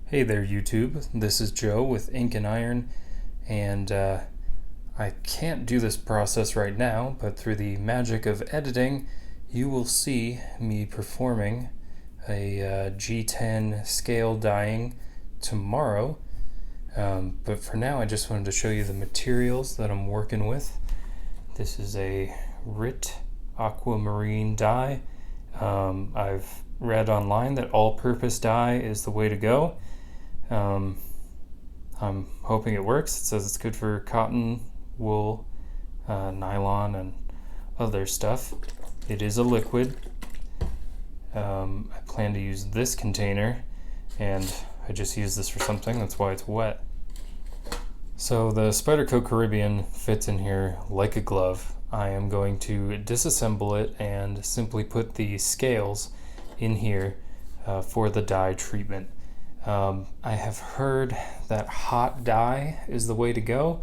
Hey there, YouTube. This is Joe with Ink&Iron, and I can't do this process right now, but through the magic of editing, you will see me performing a G10 scale dyeing tomorrow. But for now, I just wanted to show you the materials that I'm working with. This is a RIT aquamarine dye. I've read online that all-purpose dye is the way to go. I'm hoping it works. It says it's good for cotton, wool, nylon, and other stuff. It is a liquid. I plan to use this container, and I just use this for something, that's why it's wet. So the Spyderco Caribbean fits in here like a glove. I am going to disassemble it and simply put the scales in here for the dye treatment. I have heard that hot dye is the way to go,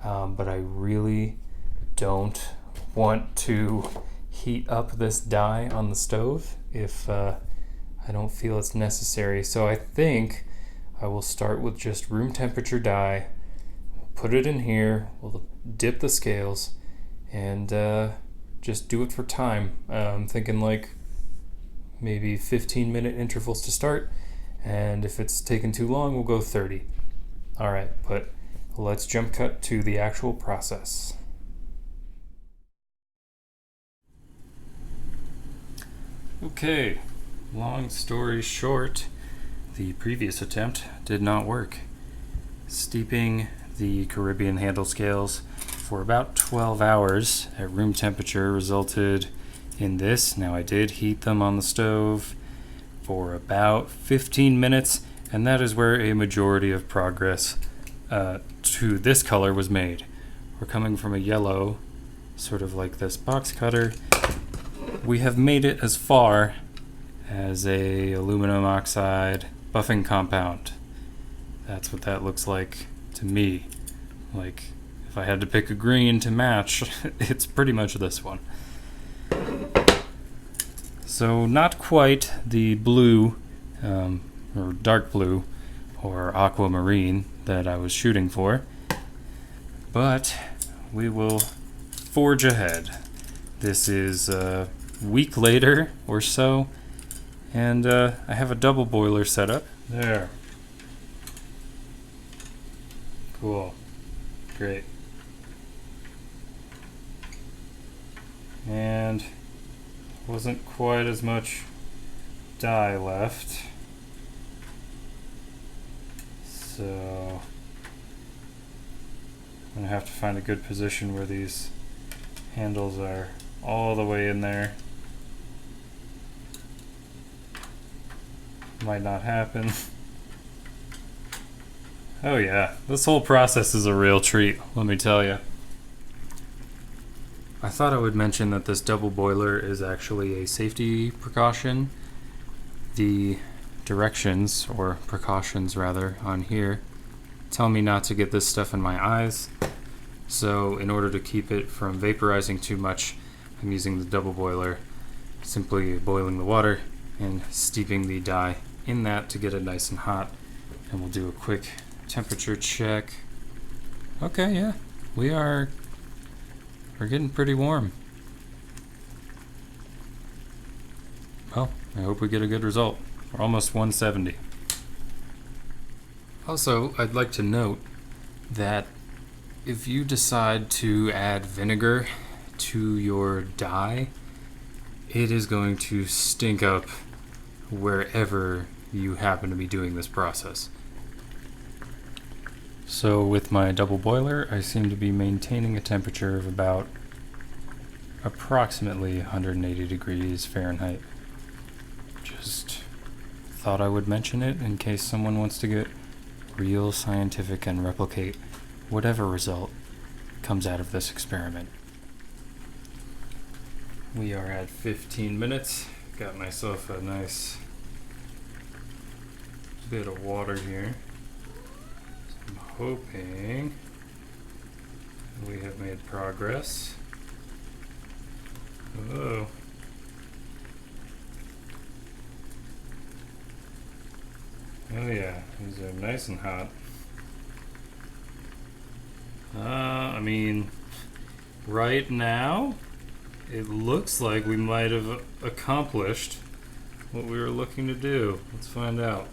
but I really don't want to heat up this dye on the stove if I don't feel it's necessary. So I think I will start with just room temperature dye, put it in here, we'll dip the scales, and just do it for time. I'm thinking like maybe 15-minute intervals to start. And if it's taken too long, we'll go 30. All right, but let's jump cut to the actual process. Okay, long story short, the previous attempt did not work. Steeping the Caribbean handle scales for about 12 hours at room temperature resulted in this. Now I did heat them on the stove for about 15 minutes, and that is where a majority of progress to this color was made. We're coming from a yellow, sort of like this box cutter. We have made it as far as a aluminum oxide buffing compound. That's what that looks like to me. Like, if I had to pick a green to match, it's pretty much this one. So not quite the blue, or dark blue, or aquamarine that I was shooting for, but we will forge ahead. This is a week later or so, and I have a double boiler set up. There. Cool. Great. And wasn't quite as much dye left, so I'm gonna have to find a good position where these handles are all the way in there. Might not happen. Oh yeah, this whole process is a real treat, let me tell you. I thought I would mention that this double boiler is actually a safety precaution. The directions, or precautions rather, on here tell me not to get this stuff in my eyes. So in order to keep it from vaporizing too much, I'm using the double boiler, simply boiling the water and steeping the dye in that to get it nice and hot. And we'll do a quick temperature check. Okay, yeah, we're getting pretty warm. Well, I hope we get a good result. We're almost 170. Also, I'd like to note that if you decide to add vinegar to your dye, it is going to stink up wherever you happen to be doing this process. So with my double boiler, I seem to be maintaining a temperature of about approximately 180 degrees Fahrenheit. Just thought I would mention it in case someone wants to get real scientific and replicate whatever result comes out of this experiment. We are at 15 minutes. Got myself a nice bit of water here. I'm hoping we have made progress. Oh yeah, these are nice and hot. I mean, right now, it looks like we might have accomplished what we were looking to do. Let's find out.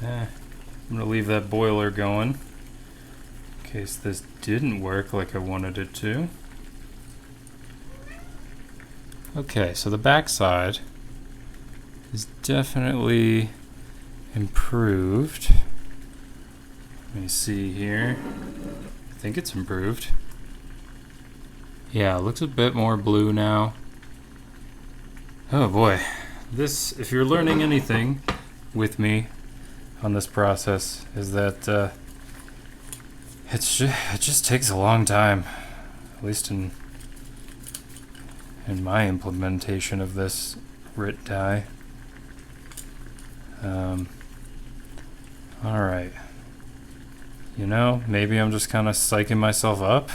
I'm gonna leave that boiler going in case this didn't work like I wanted it to. Okay, so the backside is definitely improved. Let me see here. I think it's improved. Yeah, it looks a bit more blue now. Oh boy. This, if you're learning anything with me on this process, is that it just takes a long time. At least in my implementation of this RIT dye. Alright. You know, maybe I'm just kind of psyching myself up.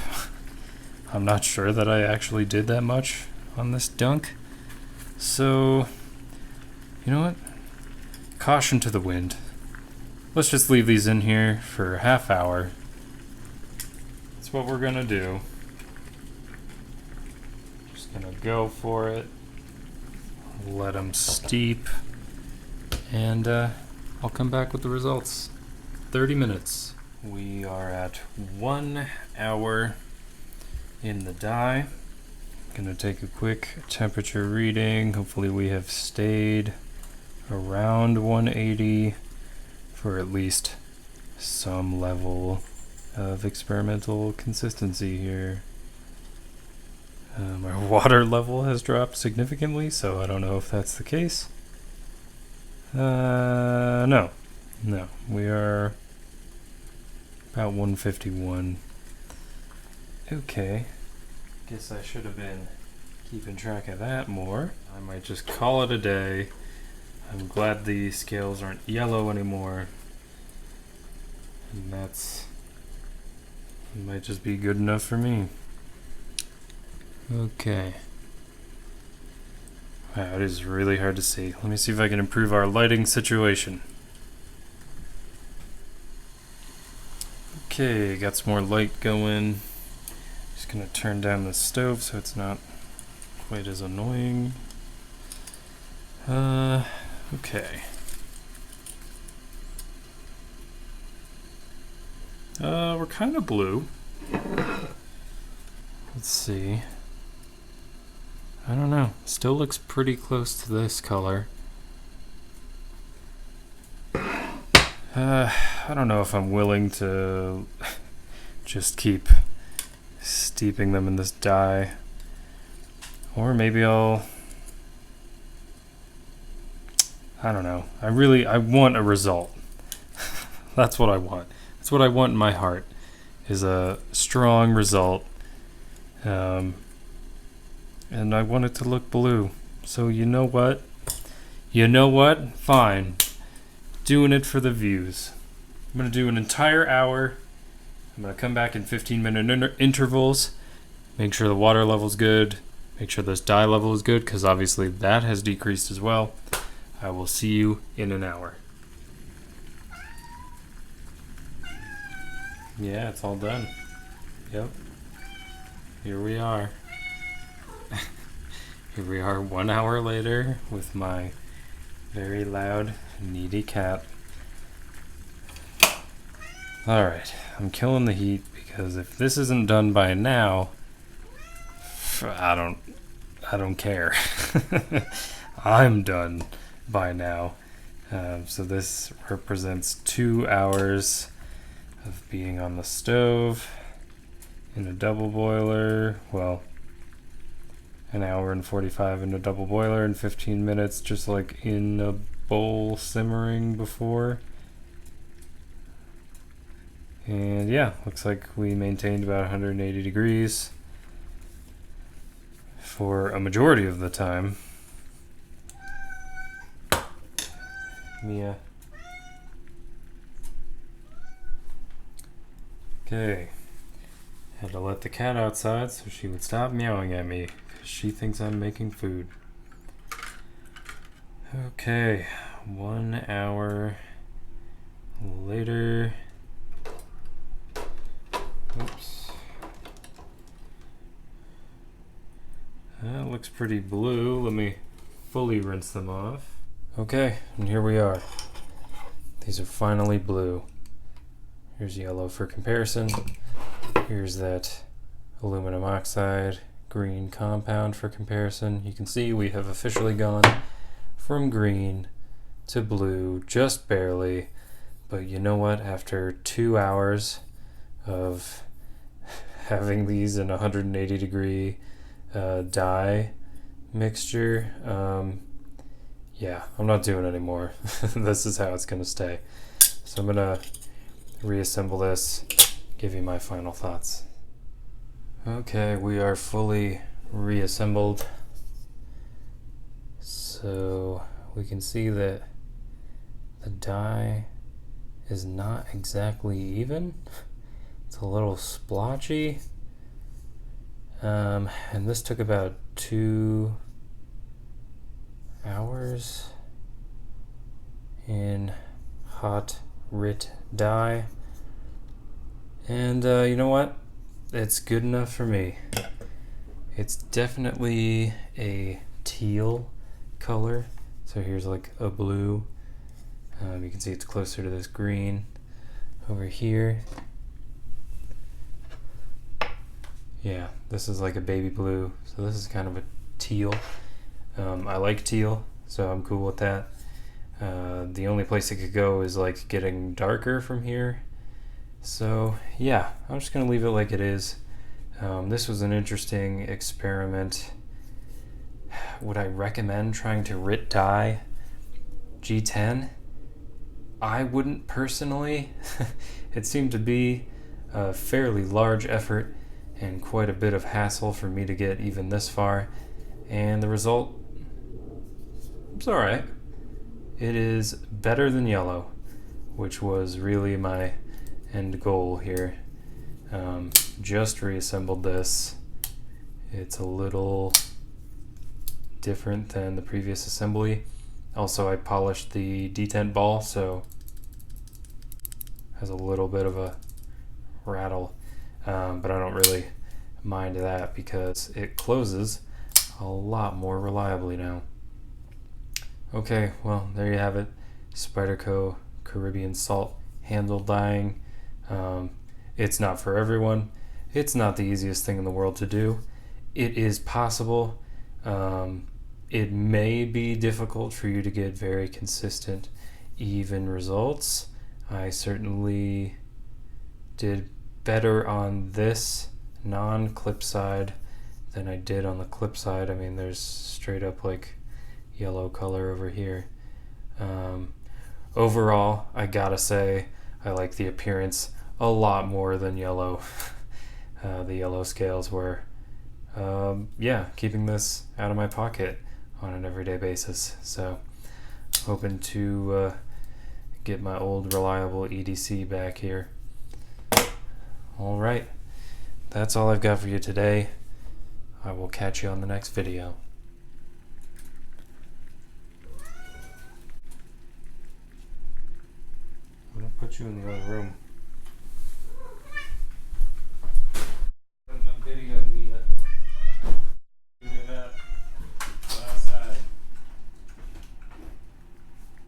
I'm not sure that I actually did that much on this dunk. So, you know what? Caution to the wind. Let's just leave these in here for a half hour. That's what we're gonna do. Just gonna go for it. Let them steep. And I'll come back with the results. 30 minutes. We are at 1 hour in the dye. Gonna take a quick temperature reading. Hopefully we have stayed around 180 for at least some level of experimental consistency here. Our water level has dropped significantly, so I don't know if that's the case. No, we are about 151. Okay, guess I should have been keeping track of that more. I might just call it a day. I'm glad the scales aren't yellow anymore. And that might just be good enough for me. Okay. Wow, it is really hard to see. Let me see if I can improve our lighting situation. Okay, got some more light going. Just gonna turn down the stove so it's not quite as annoying. Okay. We're kind of blue. Let's see. I don't know. Still looks pretty close to this color. I don't know if I'm willing to just keep steeping them in this dye. Or maybe I don't know. I want a result. That's what I want. That's what I want in my heart, is a strong result. And I want it to look blue. So you know what? Fine. Doing it for the views. I'm going to do an entire hour. I'm going to come back in 15-minute intervals. Make sure the water level's good. Make sure this dye level is good, because obviously that has decreased as well. I will see you in an hour. Yeah, it's all done. Yep. Here we are. Here we are 1 hour later with my very loud, needy cat. Alright, I'm killing the heat because if this isn't done by now, I don't care. I'm done by now. So this represents 2 hours of being on the stove in a double boiler. Well, an hour and 45 in a double boiler and 15 minutes just like in a bowl simmering before. And yeah, looks like we maintained about 180 degrees for a majority of the time. Mia. Okay. Had to let the cat outside so she would stop meowing at me, because she thinks I'm making food. Okay, 1 hour later. Oops. That looks pretty blue. Let me fully rinse them off. Okay, and here we are. These are finally blue. Here's yellow for comparison. Here's that aluminum oxide green compound for comparison. You can see we have officially gone from green to blue, just barely. But you know what? After 2 hours of having these in 180 degree dye mixture, yeah, I'm not doing it anymore. This is how it's gonna stay. So I'm gonna reassemble this, give you my final thoughts. Okay, we are fully reassembled. So we can see that the dye is not exactly even. It's a little splotchy. And this took about 2 hours in hot RIT dye. And you know what? It's good enough for me. It's definitely a teal color. So here's like a blue. You can see it's closer to this green over here. Yeah, this is like a baby blue. So this is kind of a teal. I like teal, so I'm cool with that. The only place it could go is like getting darker from here. So yeah, I'm just gonna leave it like it is. This was an interesting experiment. Would I recommend trying to RIT dye G10? I wouldn't personally. It seemed to be a fairly large effort and quite a bit of hassle for me to get even this far. And the result, it's alright. It is better than yellow, which was really my end goal here. Just reassembled this. It's a little different than the previous assembly. Also, I polished the detent ball, so has a little bit of a rattle, but I don't really mind that because it closes a lot more reliably now. Okay, well, there you have it. Spyderco Caribbean Salt handle dyeing. It's not for everyone. It's not the easiest thing in the world to do. It is possible. It may be difficult for you to get very consistent, even results. I certainly did better on this non-clip side than I did on the clip side. I mean, there's straight up like yellow color over here. Overall, I gotta say, I like the appearance a lot more than yellow. The yellow scales were, yeah, keeping this out of my pocket on an everyday basis. So, hoping to get my old reliable EDC back here. All right, that's all I've got for you today. I will catch you on the next video. I'm gonna put you in the other room.